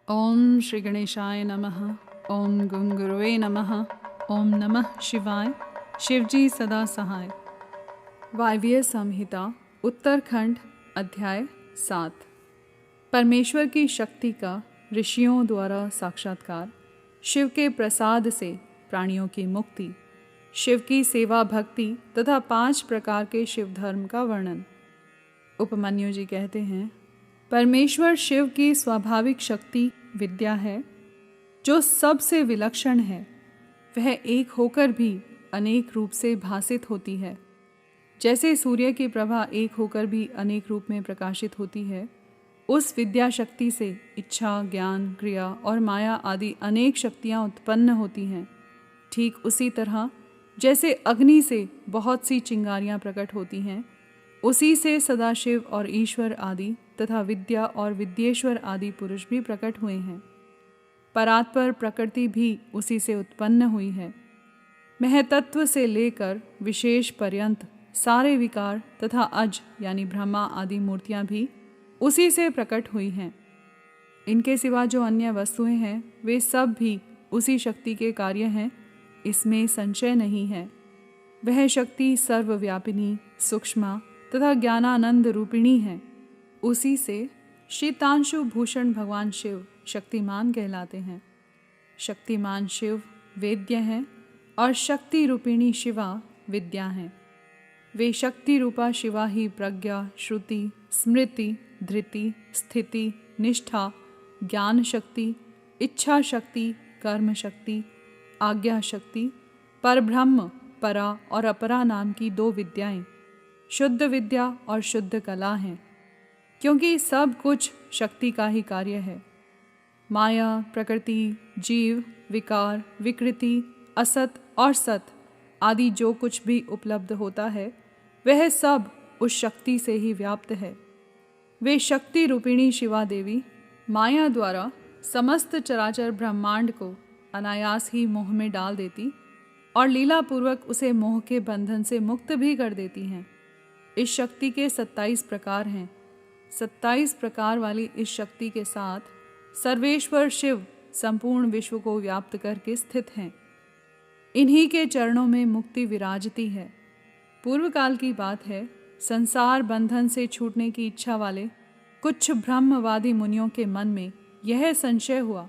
ओम श्री गणेशाय नमः। ओम गं गुरुवे नमः। ओम नमः शिवाय। शिवजी सदा सहाय। वायव्य संहिता उत्तरखंड अध्याय 7। परमेश्वर की शक्ति का ऋषियों द्वारा साक्षात्कार, शिव के प्रसाद से प्राणियों की मुक्ति, शिव की सेवा भक्ति तथा 5 प्रकार के शिव धर्म का वर्णन। उपमन्यु जी कहते हैं, परमेश्वर शिव की स्वाभाविक शक्ति विद्या है, जो सबसे विलक्षण है। वह एक होकर भी अनेक रूप से भासित होती है। जैसे सूर्य की प्रभा एक होकर भी अनेक रूप में प्रकाशित होती है, उस विद्या शक्ति से इच्छा, ज्ञान, क्रिया और माया आदि अनेक शक्तियाँ उत्पन्न होती हैं। ठीक उसी तरह जैसे अग्नि से बहुत सी चिंगारियाँ प्रकट होती हैं, उसी से सदाशिव और ईश्वर आदि तथा विद्या और विद्येश्वर आदि पुरुष भी प्रकट हुए हैं। परात्पर प्रकृति भी उसी से उत्पन्न हुई है। महतत्व से लेकर विशेष पर्यंत सारे विकार तथा अज यानी ब्रह्मा आदि मूर्तियाँ भी उसी से प्रकट हुई हैं। इनके सिवा जो अन्य वस्तुएं हैं, वे सब भी उसी शक्ति के कार्य हैं, इसमें संशय नहीं है। वह शक्ति सर्वव्यापिनी, सूक्ष्म तथा ज्ञानानंद रूपिणी है। उसी से शीतांशु भूषण भगवान शिव शक्तिमान कहलाते हैं। शक्तिमान शिव वेद्य हैं और शक्ति रूपिणी शिवा विद्या हैं। वे शक्ति रूपा शिवा ही प्रज्ञा, श्रुति, स्मृति, धृति, स्थिति, निष्ठा, ज्ञान शक्ति, इच्छा शक्ति, कर्म शक्ति, आज्ञा शक्ति, परब्रह्म, परा और अपरा नाम की 2 विद्याएं, शुद्ध विद्या और शुद्ध कला हैं, क्योंकि सब कुछ शक्ति का ही कार्य है। माया, प्रकृति, जीव, विकार, विकृति, असत और सत आदि जो कुछ भी उपलब्ध होता है, वह सब उस शक्ति से ही व्याप्त है। वे शक्ति रूपिणी शिवा देवी माया द्वारा समस्त चराचर ब्रह्मांड को अनायास ही मोह में डाल देती और लीलापूर्वक उसे मोह के बंधन से मुक्त भी कर देती हैं। इस शक्ति के 27 प्रकार हैं। 27 प्रकार वाली इस शक्ति के साथ सर्वेश्वर शिव संपूर्ण विश्व को व्याप्त करके स्थित हैं। इन्हीं के चरणों में मुक्ति विराजती है। पूर्व काल की बात है, संसार बंधन से छूटने की इच्छा वाले कुछ ब्रह्मवादी मुनियों के मन में यह संशय हुआ।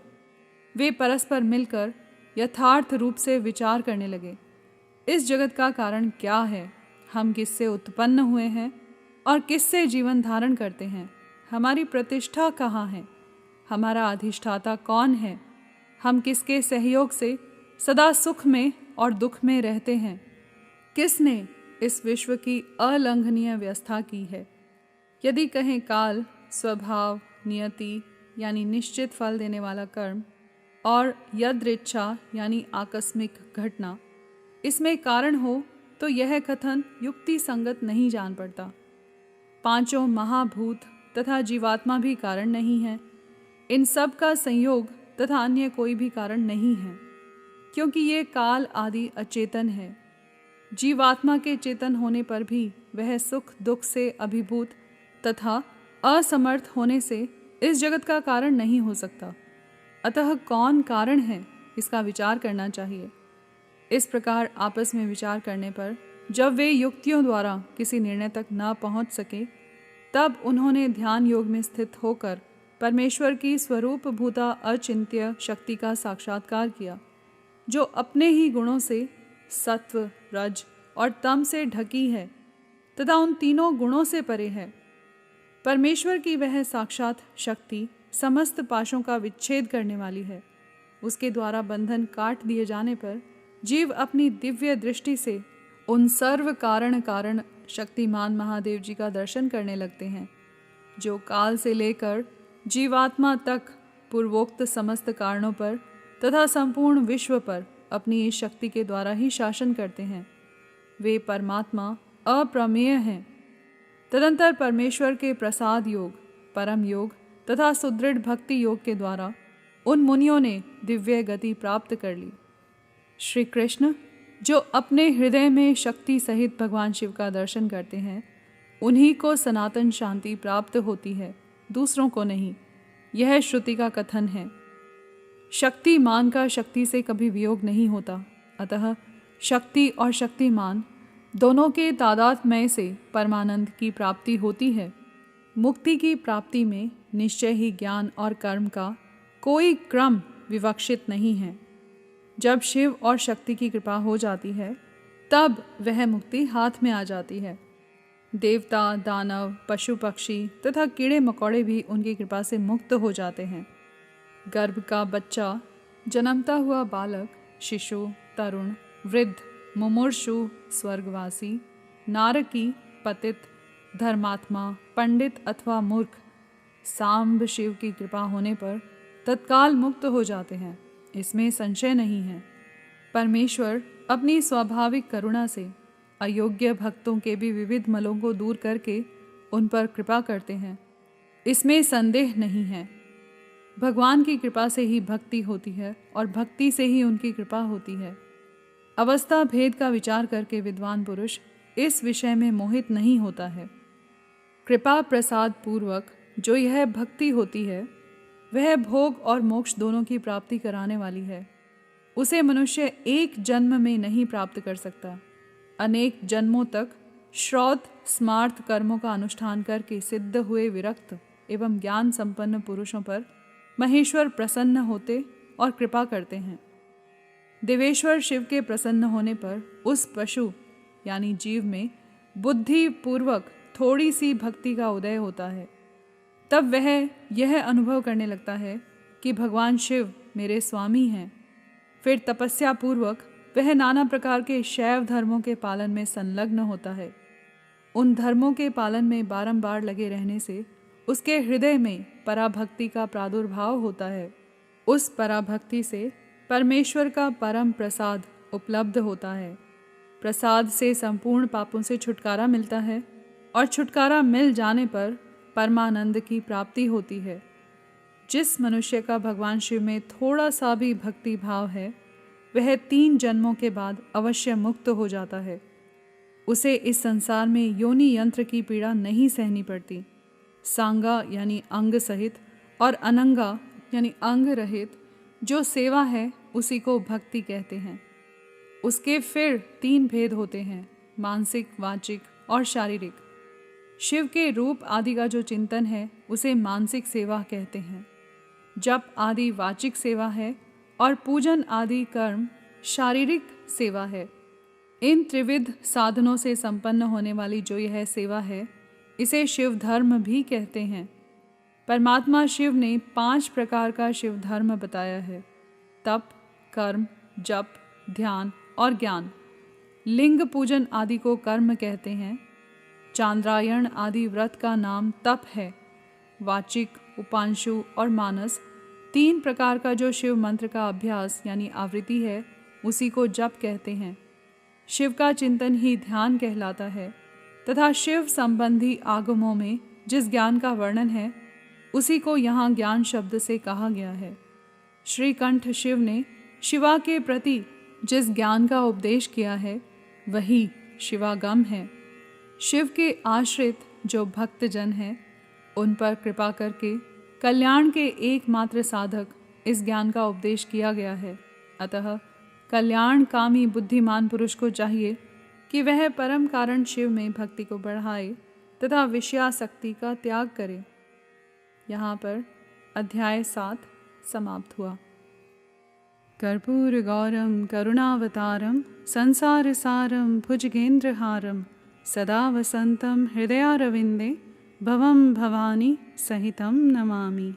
वे परस्पर मिलकर यथार्थ रूप से विचार करने लगे, इस जगत का कारण क्या है, हम किससे उत्पन्न हुए हैं और किससे जीवन धारण करते हैं, हमारी प्रतिष्ठा कहाँ है, हमारा अधिष्ठाता कौन है, हम किसके सहयोग से सदा सुख में और दुख में रहते हैं, किसने इस विश्व की अलंघनीय व्यवस्था की है। यदि कहें काल, स्वभाव, नियति यानी निश्चित फल देने वाला कर्म और यदृच्छा यानी आकस्मिक घटना, इसमें कारण हो तो यह कथन युक्ति संगत नहीं जान पड़ता। 5 महाभूत तथा जीवात्मा भी कारण नहीं है। इन सब का संयोग तथा अन्य कोई भी कारण नहीं है, क्योंकि ये काल आदि अचेतन है। जीवात्मा के चेतन होने पर भी वह सुख दुख से अभिभूत तथा असमर्थ होने से इस जगत का कारण नहीं हो सकता। अतः कौन कारण है, इसका विचार करना चाहिए। इस प्रकार आपस में विचार करने पर जब वे युक्तियों द्वारा किसी निर्णय तक न पहुंच सके, तब उन्होंने ध्यान योग में स्थित होकर परमेश्वर की स्वरूप भूता अचिंत्य शक्ति का साक्षात्कार किया, जो अपने ही गुणों से सत्व, रज और तम से ढकी है तथा उन तीनों गुणों से परे है। परमेश्वर की वह साक्षात शक्ति समस्त पाशों का विच्छेद करने वाली है। उसके द्वारा बंधन काट दिए जाने पर जीव अपनी दिव्य दृष्टि से उन सर्व कारण शक्तिमान महादेव जी का दर्शन करने लगते हैं, जो काल से लेकर जीवात्मा तक पूर्वोक्त समस्त कारणों पर तथा संपूर्ण विश्व पर अपनी इस शक्ति के द्वारा ही शासन करते हैं। वे परमात्मा अप्रमेय हैं। तदंतर परमेश्वर के प्रसाद योग, परम योग तथा सुदृढ़ भक्ति योग के द्वारा उन मुनियों ने दिव्य गति प्राप्त कर ली। श्री कृष्ण जो अपने हृदय में शक्ति सहित भगवान शिव का दर्शन करते हैं, उन्हीं को सनातन शांति प्राप्त होती है, दूसरों को नहीं। यह श्रुति का कथन है। शक्तिमान का शक्ति से कभी वियोग नहीं होता, अतः शक्ति और शक्तिमान दोनों के तादात्म्य से परमानंद की प्राप्ति होती है। मुक्ति की प्राप्ति में निश्चय ही ज्ञान और कर्म का कोई क्रम विवक्षित नहीं है। जब शिव और शक्ति की कृपा हो जाती है तब वह मुक्ति हाथ में आ जाती है। देवता, दानव, पशु पक्षी तथा कीड़े मकोड़े भी उनकी कृपा से मुक्त हो जाते हैं। गर्भ का बच्चा, जन्मता हुआ बालक, शिशु, तरुण, वृद्ध, मुमुर्षु, स्वर्गवासी, नारकी, पतित, धर्मात्मा, पंडित अथवा मूर्ख, सांब शिव की कृपा होने पर तत्काल मुक्त हो जाते हैं, इसमें संशय नहीं है। परमेश्वर अपनी स्वाभाविक करुणा से अयोग्य भक्तों के भी विविध मलों को दूर करके उन पर कृपा करते हैं, इसमें संदेह नहीं है। भगवान की कृपा से ही भक्ति होती है और भक्ति से ही उनकी कृपा होती है। अवस्था भेद का विचार करके विद्वान पुरुष इस विषय में मोहित नहीं होता है। कृपा प्रसाद पूर्वक जो यह भक्ति होती है वह भोग और मोक्ष दोनों की प्राप्ति कराने वाली है। उसे मनुष्य एक जन्म में नहीं प्राप्त कर सकता। अनेक जन्मों तक श्रौत स्मार्थ कर्मों का अनुष्ठान करके सिद्ध हुए विरक्त एवं ज्ञान संपन्न पुरुषों पर महेश्वर प्रसन्न होते और कृपा करते हैं। देवेश्वर शिव के प्रसन्न होने पर उस पशु यानी जीव में बुद्धि पूर्वक थोड़ी सी भक्ति का उदय होता है। तब वह यह अनुभव करने लगता है कि भगवान शिव मेरे स्वामी हैं। फिर तपस्या पूर्वक वह नाना प्रकार के शैव धर्मों के पालन में संलग्न होता है। उन धर्मों के पालन में बारंबार लगे रहने से उसके हृदय में पराभक्ति का प्रादुर्भाव होता है। उस पराभक्ति से परमेश्वर का परम प्रसाद उपलब्ध होता है। प्रसाद से संपूर्ण पापों से छुटकारा मिलता है और छुटकारा मिल जाने पर परमानंद की प्राप्ति होती है। जिस मनुष्य का भगवान शिव में थोड़ा सा भी भक्ति भाव है वह 3 जन्मों के बाद अवश्य मुक्त हो जाता है। उसे इस संसार में योनि यंत्र की पीड़ा नहीं सहनी पड़ती। सांगा यानी अंग सहित और अनंगा यानी अंग रहित जो सेवा है उसी को भक्ति कहते हैं। उसके फिर 3 भेद होते हैं, मानसिक, वाचिक और शारीरिक। शिव के रूप आदि का जो चिंतन है उसे मानसिक सेवा कहते हैं। जप आदि वाचिक सेवा है और पूजन आदि कर्म शारीरिक सेवा है। इन त्रिविध साधनों से संपन्न होने वाली जो यह सेवा है इसे शिव धर्म भी कहते हैं। परमात्मा शिव ने 5 प्रकार का शिव धर्म बताया है: तप, कर्म, जप, ध्यान और ज्ञान। लिंग पूजन आदि को कर्म कहते हैं। चांद्रायण आदि व्रत का नाम तप है। वाचिक, उपांशु और मानस 3 प्रकार का जो शिव मंत्र का अभ्यास यानी आवृत्ति है उसी को जप कहते हैं। शिव का चिंतन ही ध्यान कहलाता है तथा शिव संबंधी आगमों में जिस ज्ञान का वर्णन है उसी को यहाँ ज्ञान शब्द से कहा गया है। श्रीकंठ शिव ने शिवा के प्रति जिस ज्ञान का उपदेश किया है वही शिवागम है। शिव के आश्रित जो भक्तजन हैं उन पर कृपा करके कल्याण के एकमात्र साधक इस ज्ञान का उपदेश किया गया है। अतः कल्याणकामी बुद्धिमान पुरुष को चाहिए कि वह परम कारण शिव में भक्ति को बढ़ाए तथा विषयासक्ति का त्याग करे। यहाँ पर अध्याय 7 समाप्त हुआ। कर्पूर गौरम करुणावतारम संसार सारम भुजगेंद्रहारम सदा वसंतम हृदयारविंदे भवम भवानी सहितं नमामि।